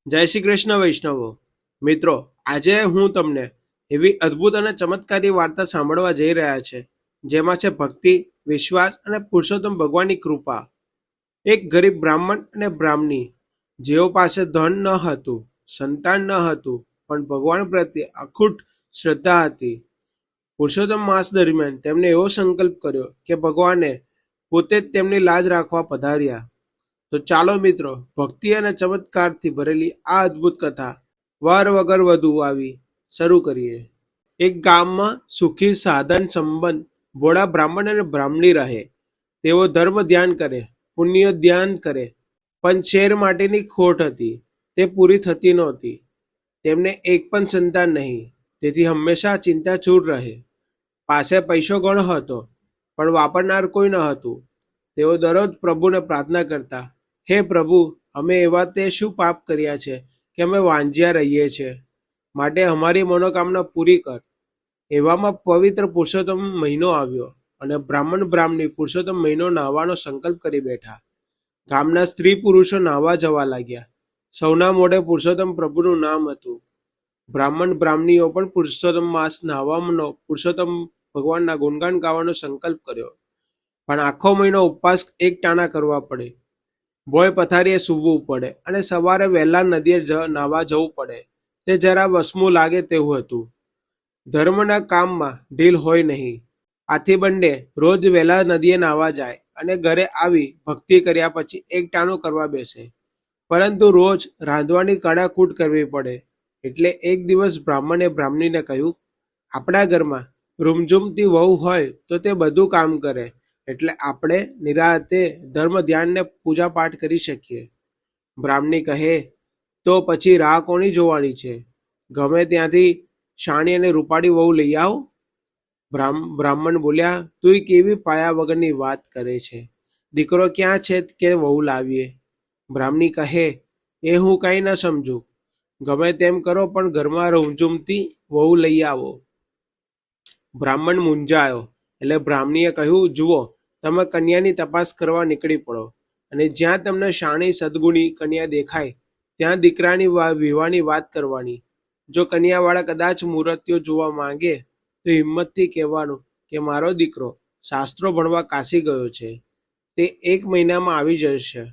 જય શ્રી કૃષ્ણ વૈષ્ણવો. મિત્રો, આજે હું તમને એવી અદ્ભુત અને ચમત્કારી વાર્તા સાંભળવા જઈ રહ્યા છે, જેમાં છે ભક્તિ, વિશ્વાસ અને પુરુષોત્તમ ભગવાનની કૃપા. એક ગરીબ બ્રાહ્મણ અને બ્રાહ્મણી, જેઓ પાસે ધન ન હતું, સંતાન ન હતું, પણ ભગવાન પ્રત્યે અખૂટ શ્રદ્ધા હતી. પુરુષોત્તમ માસ દરમિયાન તેમણે એવો સંકલ્પ કર્યો કે ભગવાને પોતે જ તેમની લાજ રાખવા પધાર્યા. તો ચાલો મિત્રો, ભક્તિ અને ચમત્કારથી ભરેલી આ અદ્ભુત કથા વાર વગર વધુ આવી શરૂ કરીએ. એક ગામમાં સુખી સાધન સંબંધ ભોળા બ્રાહ્મણ અને બ્રાહ્મણી રહે. તેઓ ધર્મ ધ્યાન કરે, પુણ્ય ધ્યાન કરે, પણ શેર માટેની ખોટ હતી, તે પૂરી થતી નહોતી. તેમને એક પણ સંતાન નહીં, તેથી હંમેશા ચિંતાચૂર રહે. પાસે પૈસો ઘણો હતો, પણ વાપરનાર કોઈ ન હતું. તેઓ દરરોજ પ્રભુને પ્રાર્થના કરતા, હે પ્રભુ, અમે એવા તે શું પાપ કર્યા છે કે અમે વાંજ્યા રહીએ છીએ, માટે અમારી મનોકામના પૂરી કર. એવામાં પવિત્ર પુરુષોત્તમ મહિનો આવ્યો અને બ્રાહ્મણ બ્રાહ્મણી પુરુષોત્તમ મહિનો નાહવાનો સંકલ્પ કરી બેઠા. ગામના સ્ત્રી પુરુષો નાહવા જવા લાગ્યા. સૌના મોઢે પુરુષોત્તમ પ્રભુનું નામ હતું. બ્રાહ્મણ બ્રાહ્મણીઓ પણ પુરુષોત્તમ માસ નાહવાનો, પુરુષોત્તમ ભગવાનના ગુણગાન ગાવાનો સંકલ્પ કર્યો. પણ આખો મહિનો ઉપવાસ એક ટાણા કરવા પડે, ભોય પથારીએ સૂવું પડે અને સવારે વહેલા નદીએ નાહવા જવું પડે. તે જરા વસમું લાગે તેવું હતું. ધર્મના કામમાં ઢીલ હોય નહીં. આથી બંને રોજ વહેલા નદીએ નાહવા જાય અને ઘરે આવી ભક્તિ કર્યા પછી એક ટાણું કરવા બેસે. પરંતુ રોજ રાંધવાની કડાકૂટ કરવી પડે. એટલે એક દિવસ બ્રાહ્મણે બ્રાહ્મણીને કહ્યું, આપણા ઘરમાં રૂમઝૂમતી વહુ હોય તો તે બધું કામ કરે, એટલે આપણે નિરાતે ધર્મ ધ્યાનને પૂજા પાઠ કરી શકીએ. બ્રાહ્મણી કહે, તો પછી રાહ કોની જોવાની છે? ગમે ત્યાંથી શાણી અને રૂપાળી વહુ લઈ આવો. બ્રાહ્મણ બોલ્યા, તું કેવી પાયા વગરની વાત કરે છે? દીકરો ક્યાં છે કે વહુ લાવીએ? બ્રાહ્મણી કહે, એ હું કંઈ ન સમજું. ગમે તેમ કરો, પણ ઘરમાં રૂમઝૂમતી વહુ લઈ આવો. બ્રાહ્મણ મૂંઝાયો. એટલે બ્રાહ્મણીએ કહ્યું, જુઓ, તમે કન્યાની તપાસ કરવા નીકળી પડો, અને જ્યાં તમને શાણી સદગુણી કન્યા દેખાય ત્યાં દીકરાની વિવાહની વાત કરવાની. જો કન્યાવાળા કદાચ મૂર્તિઓ જોવા માંગે તો હિંમતથી કહેવાનું કે મારો દીકરો શાસ્ત્રો ભણવા કાશી ગયો છે, તે 1 મહિનામાં આવી જશે.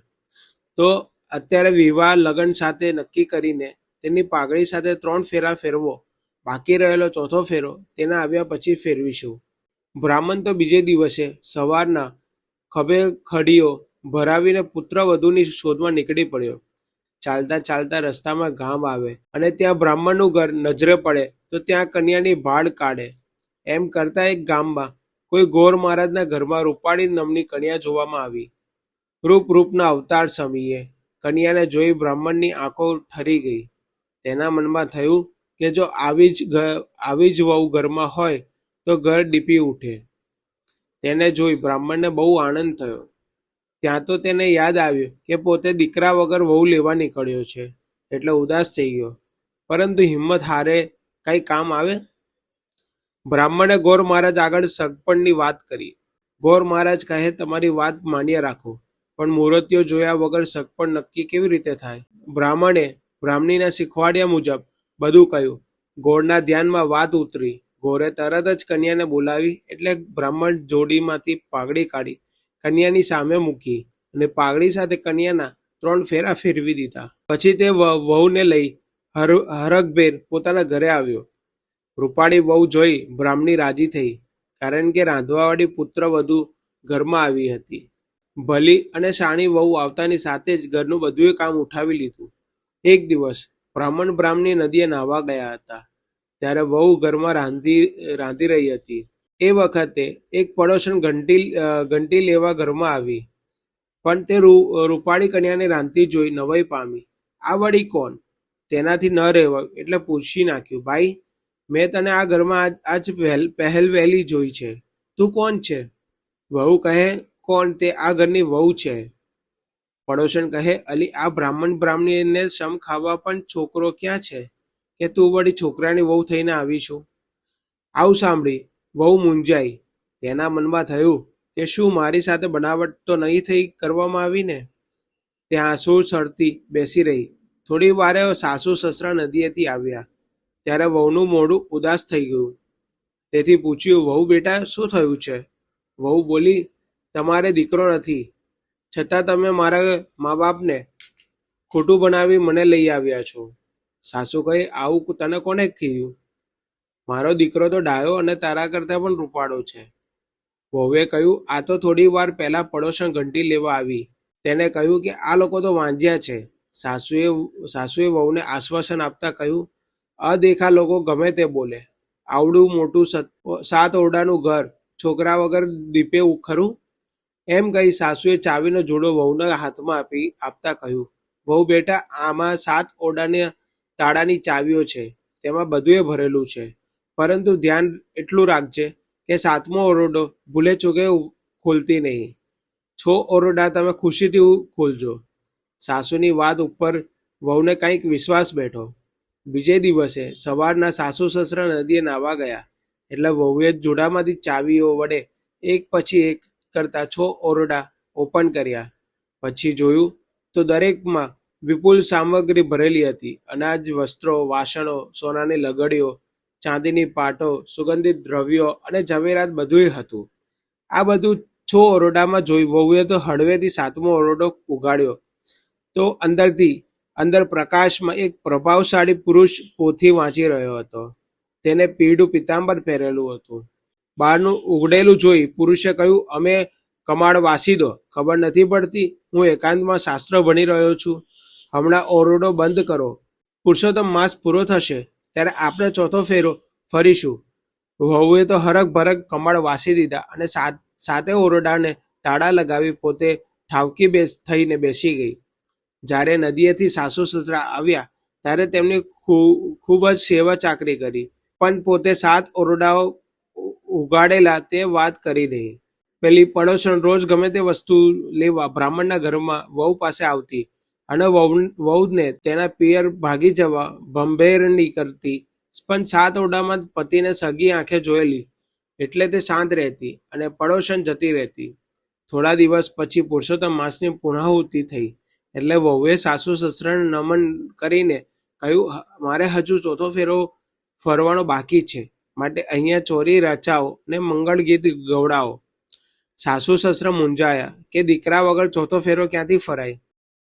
તો અત્યારે વિવાહ લગ્ન સાથે નક્કી કરીને તેની પાઘડી સાથે 3 ફેરા ફેરવો. બાકી રહેલો 4થો ફેરો તેના આવ્યા પછી ફેરવીશું. બ્રાહ્મણ તો બીજે દિવસે સવારના ખભે ખડીઓ ભરાવીને પુત્ર વધુની શોધમાં નીકળી પડ્યો. ચાલતા ચાલતા રસ્તામાં ગામ આવે અને ત્યાં બ્રાહ્મણનું ઘર નજરે પડે તો ત્યાં કન્યાની ભાડ કાઢે. એમ કરતા એક ગામમાં કોઈ ગોર મહારાજના ઘરમાં રૂપાળી નામની કન્યા જોવામાં આવી. રૂપના અવતાર સમીએ કન્યાને જોઈ બ્રાહ્મણની આંખો ઠરી ગઈ. તેના મનમાં થયું કે જો આવી જ વહુ ઘરમાં હોય તો ઘર દીપી ઉઠે. તેને જોઈ બ્રાહ્મણને બહુ આનંદ થયો. ત્યાં તો તેને યાદ આવ્યું કે પોતે દીકરા વગર વહુ લેવા નીકળ્યો છે, એટલે ઉદાસ થઈ ગયો. પરંતુ હિંમત હારે કઈ કામ આવે? બ્રાહ્મણે ગોર મહારાજ આગળ સગપણની વાત કરી. ગોર મહારાજ કહે, તમારી વાત માન્ય રાખો, પણ મૂર્તિઓ જોયા વગર સગપણ નક્કી કેવી રીતે થાય? બ્રાહ્મણે બ્રાહ્મણીને શીખવાડ્યા મુજબ બધું કહ્યું. ગોરના ધ્યાનમાં વાત ઉતરી. ગોરે તરત જ કન્યાને બોલાવી. એટલે બ્રાહ્મણ જોડીમાંથી પાઘડી કાઢી કન્યાની સામે મૂકી અને પાઘડી સાથે કન્યાના 3 ફેરા ફેરવી દીધા. પછી તે વહુને લઈ હરખભેર પોતાના ઘરે આવ્યો. રૂપાળી વહુ જોઈ બ્રાહ્મણી રાજી થઈ, કારણ કે રાંધવાવાળી પુત્ર વધુ ઘરમાં આવી હતી. ભલી અને શાણી વહુ આવતાની સાથે જ ઘરનું બધું કામ ઉઠાવી લીધું. એક દિવસ બ્રાહ્મણ બ્રાહ્મણી નદીએ નાહવા ગયા હતા. ત્યારે વહુ ઘરમાં રાંધી રહી હતી. એ વખતે એક પડોશણ ઘંટી લેવા ઘરમાં આવી, પણ તે રૂપાળી કન્યાને રાંધતી જોઈ નવાઈ પામી. આ વળી કોણ? તેનાથી ન રહેવાયું એટલે પૂછી નાખ્યું, ભાઈ, મેં તને આ ઘરમાં આજ પહેલ વહેલી જોઈ છે, તું કોણ છે? વહુ કહે, કોણ? તે આ ઘરની વહુ છે. પડોશણ કહે, અલી, આ બ્રાહ્મણીને શમ ખાવા પણ છોકરો ક્યાં છે કે તું વળી છોકરાની વહુ થઈને આવીશું? આવું સાંભળી વહુ મૂંઝાઈ. તેના મનમાં થયું કે શું મારી સાથે બનાવટ તો નહીં થઈ કરવામાં આવીને? ત્યાં આંસુ સળતી બેસી રહી. થોડી વારે સાસુ સસરા નદીએથી આવ્યા ત્યારે વહુનું મોઢું ઉદાસ થઈ ગયું. તેથી પૂછ્યું, વહુ બેટા, શું થયું છે? વહુ બોલી, તમારે દીકરો નથી, છતાં તમે મારા મા બાપને ખોટું બનાવી મને લઈ આવ્યા છો. સાસુ કહે, આવું તને કોને કહ્યું? મારો દીકરો તો ડાયો અને તારા કરતાં પણ રૂપાળો છે. વહુએ કહ્યું, આ તો થોડી વાર પહેલા પડોશણ ઘંટી લેવા આવી. તેને કહ્યું કે આ લોકો તો વાંજ્યા છે. સાસુએ વહુને આશ્વાસન આપતા કહ્યું, અદેખા લોકો ગમે તે બોલે, આવડું મોટું 7 ઓરડાનું ઘર છોકરા વગર દીપે ખરું? એમ કહી સાસુએ ચાવીનો જોડો વહુના હાથમાં આપતા કહ્યું, વહુ બેટા, આમાં 7 ઓરડાની તાળાની ચાવીઓ છે, તેમાં બધું ભરેલું છે, પરંતુ ધ્યાન એટલું રાખજે કે 7મો ઓરડો ભૂલે ચૂકે ખોલતી નહીં. 6 ઓરડા તમે ખુશીથી ખોલજો. સાસુની વાત ઉપર વહુને કંઈક વિશ્વાસ બેઠો. બીજે દિવસે સવારના સાસુ સસરા નદીએ નાહવા ગયા એટલે વહુએ જોડામાંથી ચાવીઓ વડે એક પછી એક કરતા 6 ઓરડા ઓપન કર્યા. પછી જોયું તો દરેકમાં વિપુલ સામગ્રી ભરેલી હતી. અનાજ, વસ્ત્રો, વાસણો, સોનાની લગડીઓ, ચાંદીની પાટો, સુગંધિત દ્રવ્યો અને ઝવેરાત બધું હતું. આ બધું 6 ઓરડામાં જોઈ વહુએ તો હળવેથી 7મો ઓરડો ઉગાડ્યો તો અંદર પ્રકાશમાં એક પ્રભાવશાળી પુરુષ પોથી વાંચી રહ્યો હતો. તેને પીળું પિતાંબર પહેરેલું હતું. બહારનું ઉઘડેલું જોઈ પુરુષે કહ્યું, અમે કમાડ વાસી દો, ખબર નથી પડતી? હું એકાંતમાં શાસ્ત્ર ભણી રહ્યો છું. હમણાં ઓરડો બંધ કરો. પુરુષોત્તમ માસ પૂરો થશે ત્યારે આપણે 4થો ફેરો ફરીશું. વહુએ તો હરખ ભરખ કમાડ વાસી દીધા અને 7 ઓરડાને તાળા લગાવી પોતે ઠાવકી થઈને બેસી ગઈ. જ્યારે નદીએથી સાસુ સસરા આવ્યા ત્યારે તેમની ખૂબ જ સેવા ચાકરી કરી, પણ પોતે 7 ઓરડાઓ ઉગાડેલા તે વાત કરી નહીં. પેલી પડોશણ રોજ ગમે તે વસ્તુ લેવા બ્રાહ્મણના ઘરમાં વહુ પાસે આવતી અને વહુને તેના પિયર ભાગી જવા ભંભેરણી કરતી, પણ 7 ઓરડામાં પતિને સગી આંખે જોયેલી એટલે તે શાંત રહેતી અને પડોશણ જતી રહેતી. થોડા દિવસ પછી પુરુષોત્તમ માસની પૂર્ણાહુતિ થઈ એટલે વહુએ સાસુ સસરાને નમન કરીને કહ્યું, મારે હજુ 4થો ફેરો ફરવાનો બાકી છે, માટે અહીંયા ચોરી રચાવો ને મંગળ ગીત ગવડાવો. સાસુ સસરા મૂંઝાયા કે દીકરા વગર 4થો ફેરો ક્યાંથી ફરાય.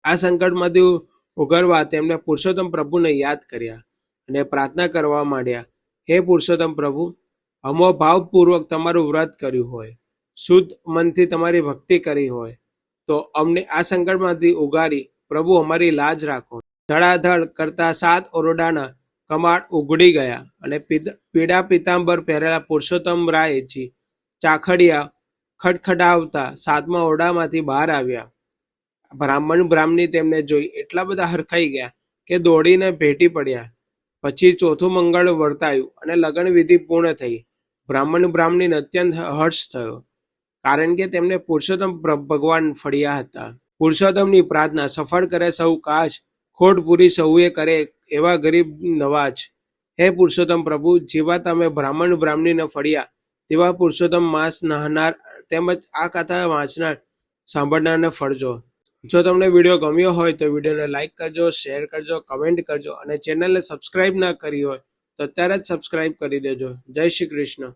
આ સંકટમાંથી ઉગરવા તેમણે પુરુષોત્તમ પ્રભુને યાદ કર્યા અને પ્રાર્થના કરવા માંડ્યા, હે પુરુષોત્તમ પ્રભુ, અમો ભાવપૂર્વક તમારું વ્રત કર્યું હોય, શુદ્ધ મનથી તમારી ભક્તિ કરી હોય તો અમને આ સંકટમાંથી ઉગારી પ્રભુ અમારી લાજ રાખો. ધડાધડ કરતા 7 ઓરડાના કમાડ ઉઘડી ગયા અને પીળા પિતાંબર પહેરેલા પુરુષોત્તમ રાયજી ચાખડિયા ખડખડાવતા 7મા ઓરડામાંથી બહાર આવ્યા. બ્રાહ્મણી તેમને જોઈ એટલા બધા હરખાઈ ગયા કે દોડીને ભેટી પડ્યા. પછી 4થું મંગળ વર્તાયું અને લગ્ન વિધિ પૂર્ણ થઈ. બ્રાહ્મણીને અત્યંત હર્ષ થયો, કારણ કે તેમને પુરુષોત્તમ ભગવાન ફળ્યા હતા. પુરુષોત્તમની પ્રાર્થના સફળ કરે સૌ કાજ, ખોટ પૂરી સૌએ કરે એવા ગરીબ નવાજ. હે પુરુષોત્તમ પ્રભુ, જેવા તમે બ્રાહ્મણીને ફળ્યા તેવા પુરુષોત્તમ માસ નહાનાર તેમજ આ કથા વાંચનાર સાંભળનારને ફળજો. જો તમને વિડીયો ગમ્યો હોય તો વિડીયોને લાઇક કરજો, શેર કરજો, કમેન્ટ કરજો અને ચેનલને સબસ્ક્રાઇબ ના કરી હોય તો અત્યારે જ સબસ્ક્રાઇબ કરી દેજો. જય શ્રી કૃષ્ણ.